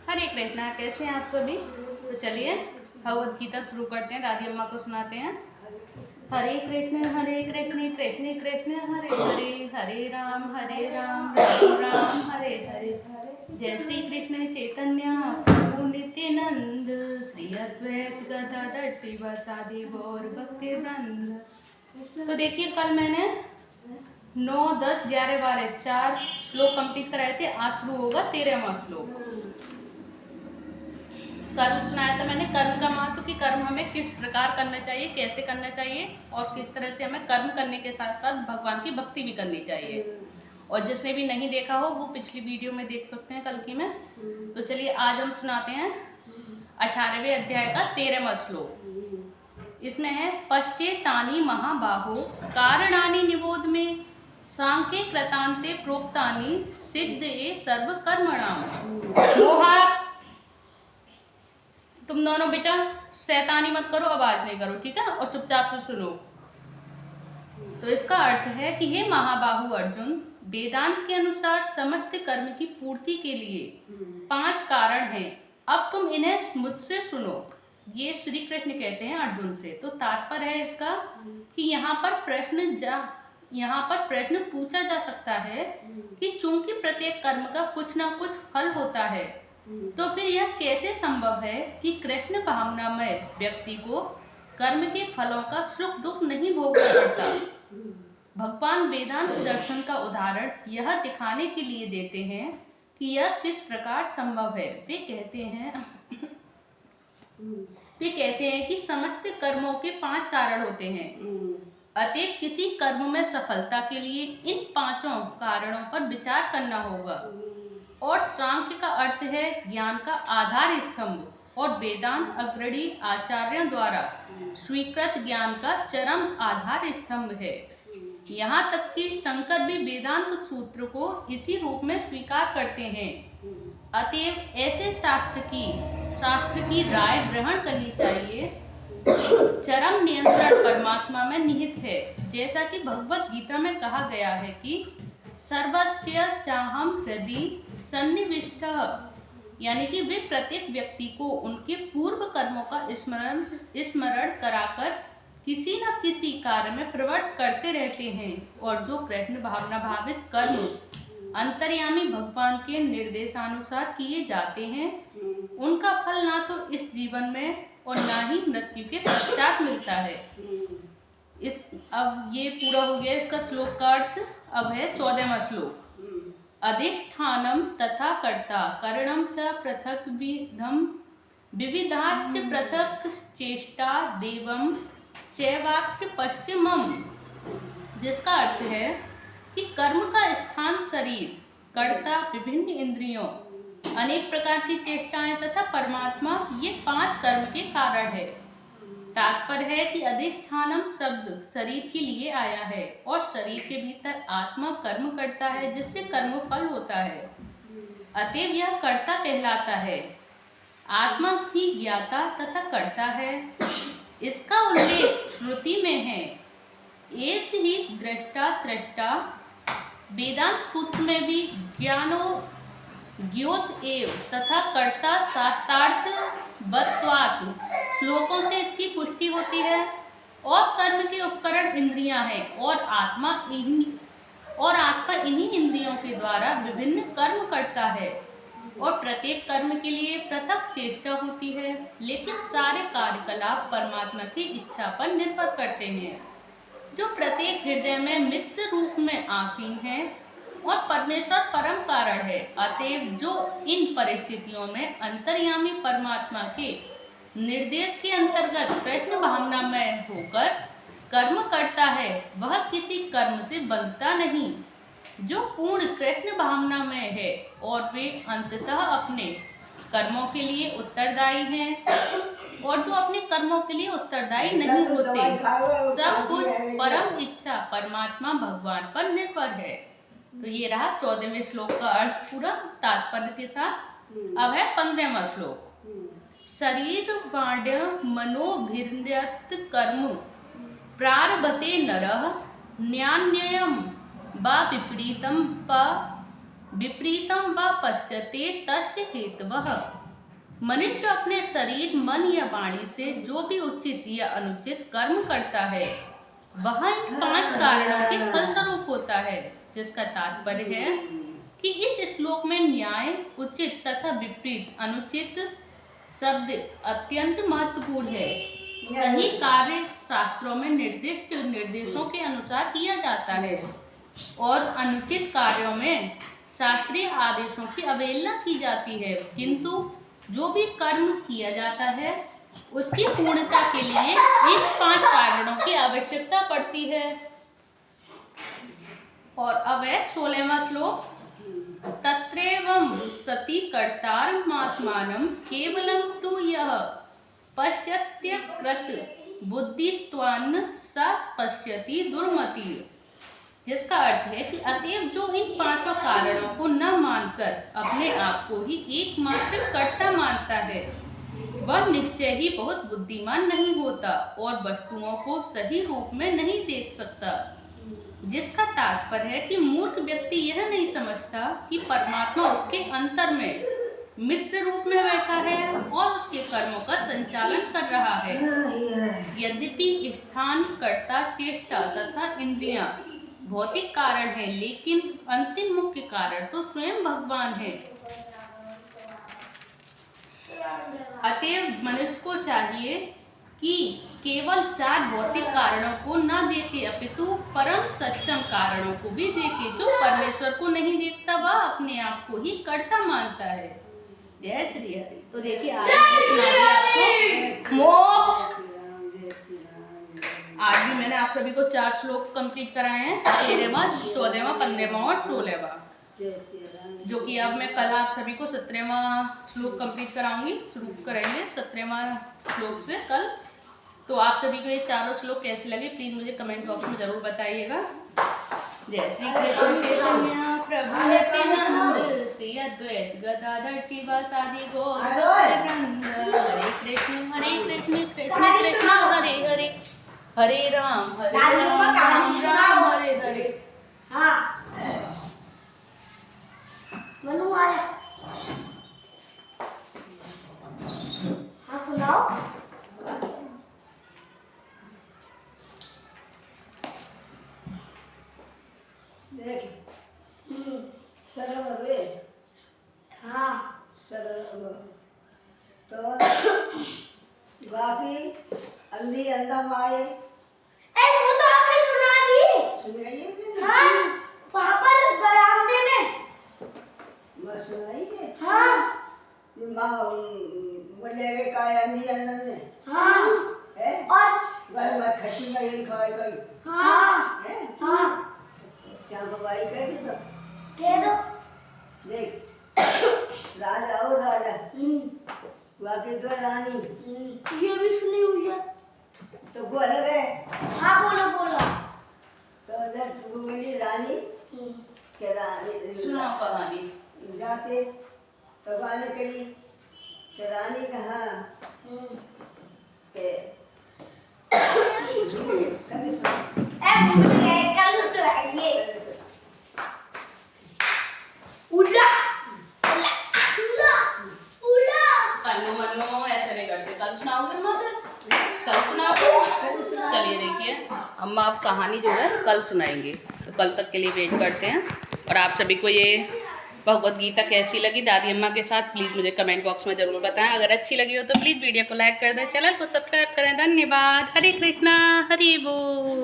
हरे कृष्णा। कैसे हैं आप सभी? तो चलिए भगवत गीता शुरू करते हैं। दादी अम्मा को सुनाते हैं। हरे कृष्ण कृष्ण कृष्ण हरे हरे, हरे राम राम राम हरे हरे। जय श्री कृष्ण चैतन्य प्रभु नित्यानंद, श्री अद्वैत गदाधर श्रीवासादि गौर भक्ति वृंद। तो देखिए, कल मैंने 9, 10, 11, 12 4 श्लोक कंप्लीट कराए थे। आज शुरू होगा 13वां श्लोक। कर्म सुनाया था मैंने, कर्म का महत्व कि कर्म हमें किस प्रकार करना चाहिए, कैसे करना चाहिए और किस तरह से हमें कर्म करने के साथ साथ भगवान की भक्ति भी करनी चाहिए। और जिसने भी नहीं देखा हो वो पिछली वीडियो में देख सकते हैं, कल की में। तो चलिए आज हम सुनाते हैं 18वें अध्याय का 13वां श्लोक। इसमें है पश्चेतानि महाबाहो कारणानि निबोध में, सांख्ये कृतान्ते प्रोक्तानि सिद्धये सर्व कर्मणाम। मोहात् तुम दोनों बेटा शैतानी मत करो, आवाज नहीं करो, ठीक है, और चुपचाप से सुनो। तो इसका अर्थ है कि हे महाबाहु अर्जुन, वेदांत के अनुसार समस्त कर्म की पूर्ति के लिए 5 कारण हैं। अब तुम इन्हें मुझसे सुनो। ये श्री कृष्ण कहते हैं अर्जुन से। तो तात्पर्य है इसका कि यहाँ पर प्रश्न पूछा जा सकता है कि चूंकि प्रत्येक कर्म का कुछ ना कुछ फल होता है, तो फिर यह कैसे संभव है कि कृष्ण भावनामय व्यक्ति को कर्म के फलों का सुख दुख नहीं भोगना पड़ता। भगवान वेदांत दर्शन का उदाहरण यह दिखाने के लिए देते हैं कि यह किस प्रकार संभव है। वे कहते हैं कि समस्त कर्मों के 5 कारण होते हैं। अतएव किसी कर्म में सफलता के लिए इन 5 कारणों पर विचार करना होगा। और सांख्य का अर्थ है ज्ञान का आधार स्तंभ, और वेदांत अग्रणी आचार्यों द्वारा स्वीकृत ज्ञान का चरम आधार स्तंभ है। यहाँ तक कि शंकर भी वेदांत सूत्र को इसी रूप में स्वीकार करते हैं। अतएव ऐसे शास्त्र की राय ग्रहण करनी चाहिए। चरम नियंत्रण परमात्मा में निहित है। जैसा कि भगवत गीता में कहा गया है कि सर्वस्य चाहम हृदि सन्निविष्ट, यानी कि वे प्रत्येक व्यक्ति को उनके पूर्व कर्मों का स्मरण कराकर किसी न किसी कार्य में प्रवृत्त करते रहते हैं। और जो कृष्ण भावना भावित कर्म अंतर्यामी भगवान के निर्देशानुसार किए जाते हैं, उनका फल ना तो इस जीवन में और ना ही मृत्यु के पश्चात मिलता है। अब ये पूरा हो गया इसका श्लोक का अर्थ। अब है 14वां श्लोक। अधिष्ठानम तथा कर्ता करणम च पृथक विधम विविधाश्च पृथक चेष्टा देवम चैवात्र पश्चिमम, जिसका अर्थ है कि कर्म का स्थान शरीर, कर्ता विभिन्न इंद्रियों, अनेक प्रकार की चेष्टाएं तथा परमात्मा, ये 5 कर्म के कारण है। तात्पर्य है कि अधिष्ठानम शब्द शरीर के लिए आया है और शरीर के भीतर आत्मा कर्म करता है, जिससे कर्म फल होता है। अतएव यह कर्ता कहलाता है। आत्मा ही ज्ञाता तथा कर्ता है। इसका उल्लेख श्रुति में है। एस ही दृष्टा त्रष्टा। वेदांत सूत्र में भी ज्ञानो ज्योत एव तथा कर्ता शास्त्रार्थ बत्वात् श्लोकों से इसकी पुष्टि होती है। और कर्म के उपकरण इंद्रियां हैं और आत्मा इन्हीं इंद्रियों के द्वारा विभिन्न कर्म करता है। और प्रत्येक कर्म के लिए पृथक चेष्टा होती है, लेकिन सारे कार्यकलाप परमात्मा की इच्छा पर निर्भर करते हैं, जो प्रत्येक हृदय में मित्र रूप में आसीन है और परमेश्वर परम कारण है। अतएव जो इन परिस्थितियों में अंतर्यामी परमात्मा के निर्देश के अंतर्गत कृष्ण भावना में होकर कर्म करता है, वह किसी कर्म से बंधता नहीं। जो पूर्ण कृष्ण भावना में है और वे अंततः अपने कर्मों के लिए उत्तरदायी हैं, और जो अपने कर्मों के लिए उत्तरदायी नहीं होते, सब कुछ परम इच्छा परमात्मा भगवान पर निर्भर है। तो ये रहा 14वें श्लोक का अर्थ पूरा तात्पर्य के साथ। अब है 15वां श्लोक। शरीर वाण्य मनोभिर्यत कर्म प्रारभते नरः न्यान्ययम वा विपरीतम विपरीतम व पश्यते तस्य हेतवः। मनुष्य अपने शरीर, मन या वाणी से जो भी उचित या अनुचित कर्म करता है वह इन 5 कारणों के फलस्वरूप होता है, जिसका तात्पर्य है कि इस श्लोक में न्याय, उचित तथा विपरीत, अनुचित शब्द अत्यंत महत्वपूर्ण है। सही कार्य शास्त्रों में निर्दिष्ट निर्देशों के अनुसार किया जाता है और अनुचित कार्यों में शास्त्रीय आदेशों की अवहेलना की जाती है। किंतु जो भी कर्म किया जाता है उसकी पूर्णता के लिए इन 5 कारणों की आवश्यकता पड़ती है। और अब है 16वां श्लोक। तत्रैवं सति कर्तारमात्मानं केवलं तु यः पश्यत्यकृत बुद्धित्वान्न स पश्यति दुर्मति। जिसका अर्थ है कि अतएव जो इन 5 कारणों को न मानकर अपने आप को ही एकमात्र कर्ता मानता है वह निश्चय ही बहुत बुद्धिमान नहीं होता और वस्तुओं को सही रूप में नहीं देख सकता। जिसका तात्पर्य है कि मूर्ख व्यक्ति यह नहीं समझता कि परमात्मा उसके अंतर में मित्र रूप में बैठा है और उसके कर्मों का संचालन कर रहा है। यद्यपि स्थान, कर्ता, चेष्टा तथा इंद्रियां भौतिक कारण है, लेकिन अंतिम मुख्य कारण तो स्वयं भगवान है। अतएव मनुष्य को चाहिए कि केवल 4 भौतिक कारणों को न देखे अपितु परम सक्षम कारणों को भी देखे। जो परमेश्वर को नहीं देखता वह अपने आप को ही कर्ता मानता है। जय श्री हरि। तो देखिए आज भी मैंने आप सभी को 4 श्लोक कंप्लीट कराए हैं, 13वां, 14वां, 15वां और 16वां, जो कि अब मैं कल आप सभी को 17वां श्लोक कंप्लीट कराऊंगी। शुरू करेंगे 17वां श्लोक से कल। तो आप सभी को ये 4 श्लोक कैसे लगे प्लीज मुझे कमेंट बॉक्स में जरूर बताइएगा। जय श्री कृष्ण चैतन्य प्रभु नित्यानंद श्री अद्वैत गदाधर शिवासादि गौर भक्तवृंद। हरे कृष्ण कृष्ण कृष्ण हरे हरे, हरे राम राम राम हरे हरे। हाँ मनु आया। हाँ सुनाओ। सरल हाँ सरल तो बाकी अंधी अंधा माए वो तो आपने सुना दी। सुनाइए। हाँ वहाँ पर बरामदे में। बस सुनाइए। हाँ बोले काय अंधी अंधन में। हाँ है और घर में खट्टी में ही खाए गई। हाँ है हाँ श्याम बाई कह दो कह दो। देख राजा और राजा बाकी तो रानी ये भी सुनी हुई है। तो बोल गए। हाँ बोलो बोलो। तो उधर बोली रानी के रानी सुनाओ कहानी। जाते तो गाने कही तो रानी कहा के कभी सुन भूल गए, कल सुनाएंगे। उल्ला उल्ला उल्ला उल्ला। कन्नू मन्नू ऐसे नहीं करते। कल सुनाओगे मत, कल सुनाओगे। चलिए देखिए अम्मा आप कहानी जो है कल सुनाएंगे, तो कल तक के लिए वेट करते हैं। और आप सभी को ये भगवत गीता कैसी लगी दादी अम्मा के साथ प्लीज़ मुझे कमेंट बॉक्स में ज़रूर बताएं। अगर अच्छी लगी हो तो प्लीज़ वीडियो को लाइक कर दें, चैनल को सब्सक्राइब करें। धन्यवाद। हरे कृष्णा हरि बोल।